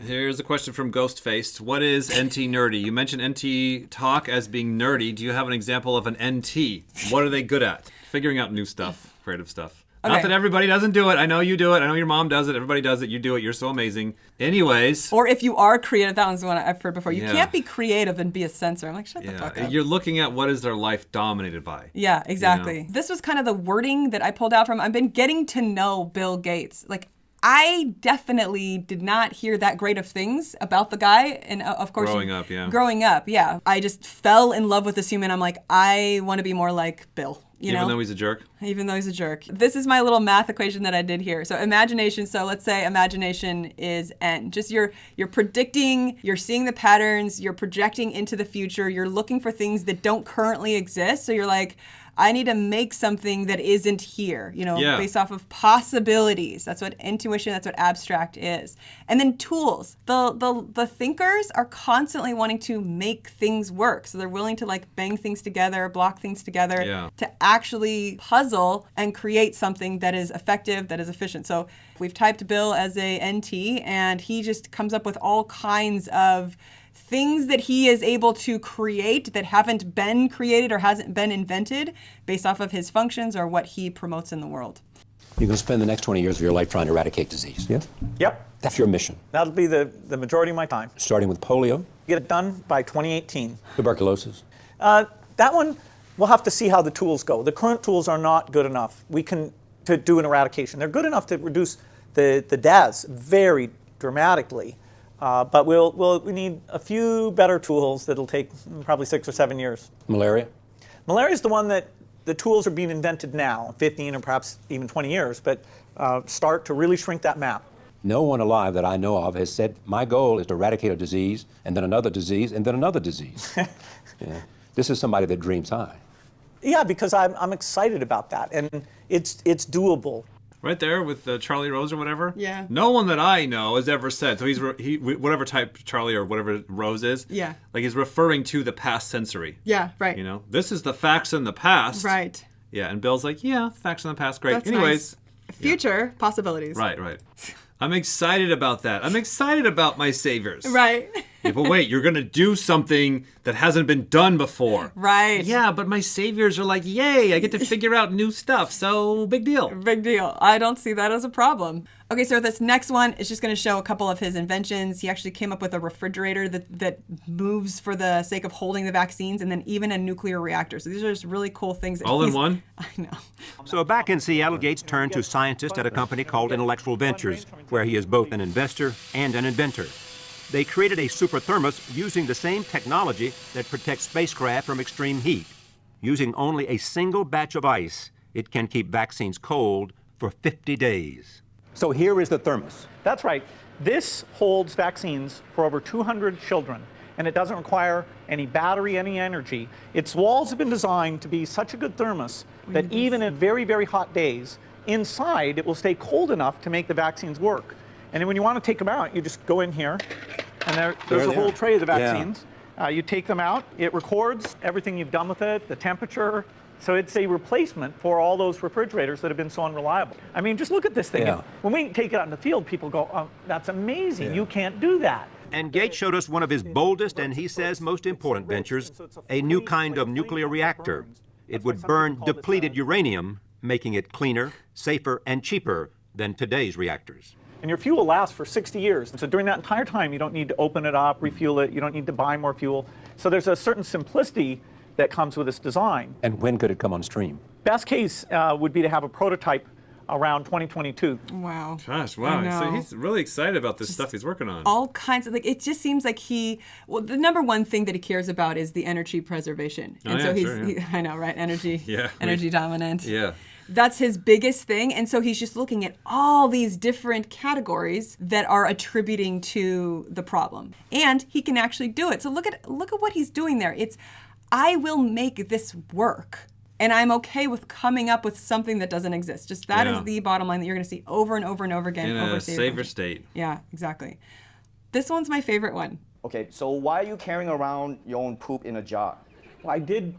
Here's a question from Ghostface. What is NT nerdy? You mentioned NT talk as being nerdy. Do you have an example of an NT? What are they good at? Figuring out new stuff, creative stuff. Okay. Not that everybody doesn't do it. I know you do it. I know your mom does it. Everybody does it. You do it. You're so amazing. Anyways. Or if you are creative, that was the one I've heard before. You can't be creative and be a censor. I'm like, shut the fuck up. You're looking at what is their life dominated by. Yeah, exactly. This was kind of the wording that I pulled out from. I've been getting to know Bill Gates. Like, I definitely did not hear that great of things about the guy. And of course, growing up, yeah. I just fell in love with this human. I'm like, I want to be more like Bill. Even though he's a jerk? Even though he's a jerk. This is my little math equation that I did here. So imagination, so let's say imagination is N. Just you're predicting, you're seeing the patterns, you're projecting into the future, you're looking for things that don't currently exist. So you're like, I need to make something that isn't here, based off of possibilities. That's what intuition, that's what abstract is. And then tools. The thinkers are constantly wanting to make things work. So they're willing to like bang things together, block things together to actually puzzle and create something that is effective, that is efficient. So we've typed Bill as a NT, and he just comes up with all kinds of things that he is able to create that haven't been created or hasn't been invented based off of his functions or what he promotes in the world. You're going to spend the next 20 years of your life trying to eradicate disease, yeah? Yep. That's your mission. That'll be the majority of my time. Starting with polio? Get it done by 2018. Tuberculosis? That one, we'll have to see how the tools go. The current tools are not good enough. To do an eradication. They're good enough to reduce the deaths very dramatically. But we need a few better tools that'll take probably 6 or 7 years. Malaria? Malaria is the one that the tools are being invented now, 15 or perhaps even 20 years, but start to really shrink that map. No one alive that I know of has said, my goal is to eradicate a disease, and then another disease, and then another disease. Yeah. This is somebody that dreams high. Yeah, because I'm excited about that, and it's doable. Right there with Charlie Rose or whatever. Yeah. No one that I know has ever said. So he whatever type Charlie or whatever Rose is. Yeah. Like he's referring to the past sensory. Yeah. Right. This is the facts in the past. Right. Yeah. And Bill's like, yeah, facts in the past, great. That's Anyways. Nice. Future possibilities. Right. I'm excited about that. I'm excited about my saviors. Right. Yeah, but wait, you're going to do something that hasn't been done before. Right. Yeah, but my saviors are like, yay, I get to figure out new stuff, so big deal. Big deal. I don't see that as a problem. Okay, so this next one is just going to show a couple of his inventions. He actually came up with a refrigerator that moves for the sake of holding the vaccines, and then even a nuclear reactor. So these are just really cool things. All in one? I know. So back in Seattle, Gates turned to scientists at a company called Intellectual Ventures, where he is both an investor and an inventor. They created a super thermos using the same technology that protects spacecraft from extreme heat. Using only a single batch of ice, it can keep vaccines cold for 50 days. So here is the thermos. That's right. This holds vaccines for over 200 children, and it doesn't require any battery, any energy. Its walls have been designed to be such a good thermos that even in very, very hot days, inside it will stay cold enough to make the vaccines work. And then when you want to take them out, you just go in here, and there's a whole tray of the vaccines. Yeah. You take them out, it records everything you've done with it, the temperature. So it's a replacement for all those refrigerators that have been so unreliable. I mean, just look at this thing. Yeah. When we take it out in the field, people go, oh, that's amazing. Yeah. You can't do that. And Gates showed us one of his boldest and he says most important ventures, a new kind of nuclear reactor. It would burn depleted uranium, making it cleaner, safer, and cheaper than today's reactors. And your fuel lasts for 60 years. So during that entire time, you don't need to open it up, refuel it. You don't need to buy more fuel. So there's a certain simplicity that comes with this design. And when could it come on stream? Best case would be to have a prototype around 2022. Wow. Gosh, wow. So he's really excited about this stuff he's working on. All kinds of, it just seems like the number one thing that he cares about is the energy preservation. And I know, right? Energy dominant. Yeah. That's his biggest thing. And so he's just looking at all these different categories that are attributing to the problem. And he can actually do it. So look at what he's doing there. It's, I will make this work. And I'm okay with coming up with something that doesn't exist. Just that is the bottom line that you're going to see over and over and over again. In a safer state. Yeah, exactly. This one's my favorite one. Okay, so why are you carrying around your own poop in a jar? Well, I did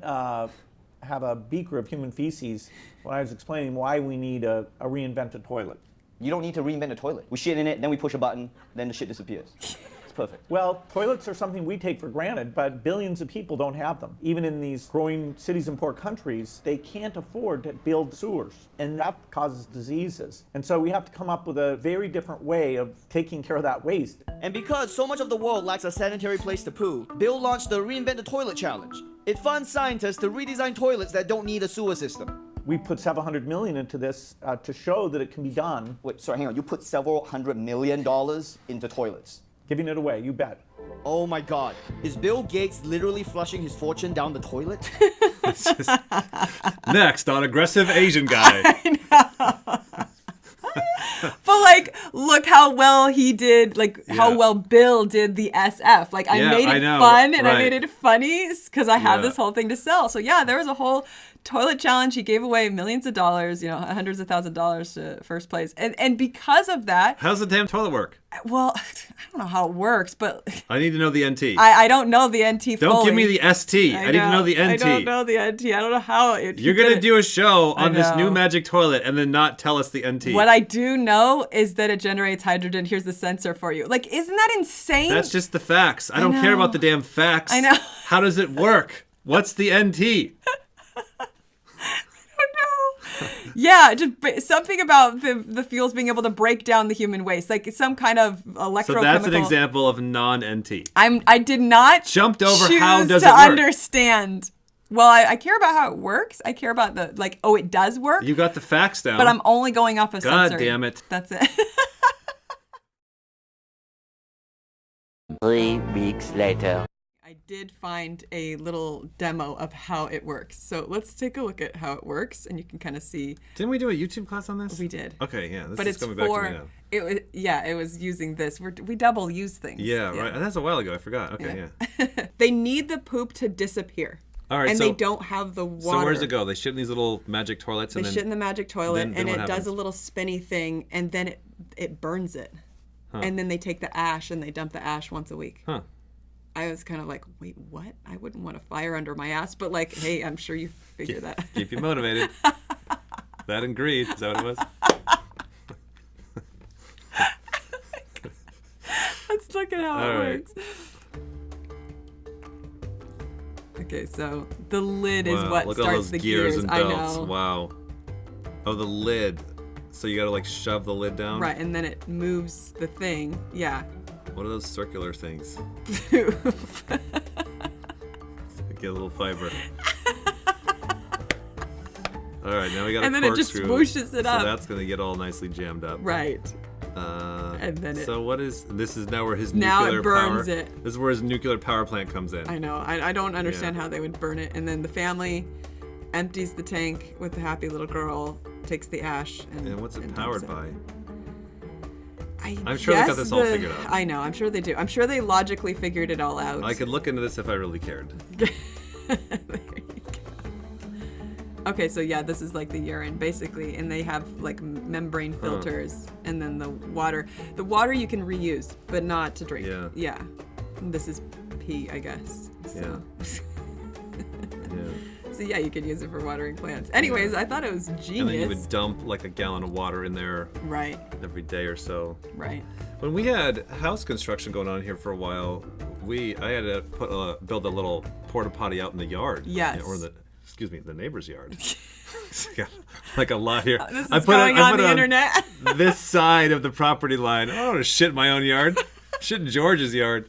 have a beaker of human feces when I was explaining why we need a reinvented toilet. You don't need to reinvent a toilet. We shit in it, then we push a button, then the shit disappears. It's perfect. Well, toilets are something we take for granted, but billions of people don't have them. Even in these growing cities and poor countries, they can't afford to build sewers, and that causes diseases. And so we have to come up with a very different way of taking care of that waste. And because so much of the world lacks a sanitary place to poo, Bill launched the Reinvented Toilet Challenge. It funds scientists to redesign toilets that don't need a sewer system. We put several hundred million into this to show that it can be done. Wait, sorry, hang on. You put several $100 million into toilets. Giving it away, you bet. Oh my god. Is Bill Gates literally flushing his fortune down the toilet? Next on Aggressive Asian Guy. But like, look how well he did, like how well Bill did the SF. Like I made it fun and I made it funny because I have this whole thing to sell. So yeah, there was a whole toilet challenge. He gave away millions of dollars, hundreds of thousands of dollars to first place. And because of that. How's the damn toilet work? Well, I don't know how it works, but. I need to know the NT. I don't know the NT fully. Don't give me the ST. I need to know the NT. I don't know the NT. I don't know how it. You're going to do a show on this new magic toilet and then not tell us the NT. What I do know is that it generates hydrogen. Here's the sensor for you. Like, isn't that insane? That's just the facts. I don't care about the damn facts. I know. How does it work? What's the NT? Yeah, just something about the fuels being able to break down the human waste, like some kind of electrochemical. So that's an example of non-NT. I did not jumped over choose how does to it work. Understand. Well, I care about how it works. I care about it does work. You got the facts down. But I'm only going off of God sensory. damn it. That's it. 3 weeks later. I did find a little demo of how it works. So let's take a look at how it works, and you can kind of see. Didn't we do a YouTube class on this? We did. Okay, yeah. This but is it's coming back to me now. It was using this. We double use things. Yeah, right. That's a while ago. I forgot. Okay, yeah. They need the poop to disappear. All right, and so they don't have the water. So where does it go? They shit in these little magic toilets, they shit in the magic toilet, and it does does a little spinny thing, and then it burns it, and then they take the ash and they dump the ash once a week. Huh. I was kind of like, wait, what? I wouldn't want a fire under my ass, but like, hey, I'm sure you figure that. Keep you motivated. That and greed. Is that what it was? Let's look at how it right. works. Okay, so the lid is what look starts at all those the gears and I belts. know. Wow. Oh, the lid. So you gotta like shove the lid down? Right, and then it moves the thing. Yeah. What are those circular things? Get a little fiber. All right, now we got a corkscrew. And then it just swooshes it up. So that's gonna get all nicely jammed up. Right. And then So what is this? Is now where his now nuclear it burns power? it. This is where his nuclear power plant comes in. I know. I don't understand how they would burn it. And then the family empties the tank with the happy little girl, takes the ash, And what's it powered by? I'm sure they got this all figured out. I know. I'm sure they do. I'm sure they logically figured it all out. I could look into this if I really cared. There you go. Okay, so yeah, this is like the urine basically, and they have like membrane filters, and then the water. The water you can reuse, but not to drink. Yeah. Yeah. And this is pee, I guess. So. So yeah, you could use it for watering plants. Anyways, I thought it was genius. And then you would dump like a gallon of water in there. Right. Every day or so. Right. When we had house construction going on here for a while, I had to build a little porta potty out in the yard. Yes. Or the neighbor's yard. Like a lot here. This is going on the internet. This side of the property line. I don't want to shit in my own yard. Shit in George's yard.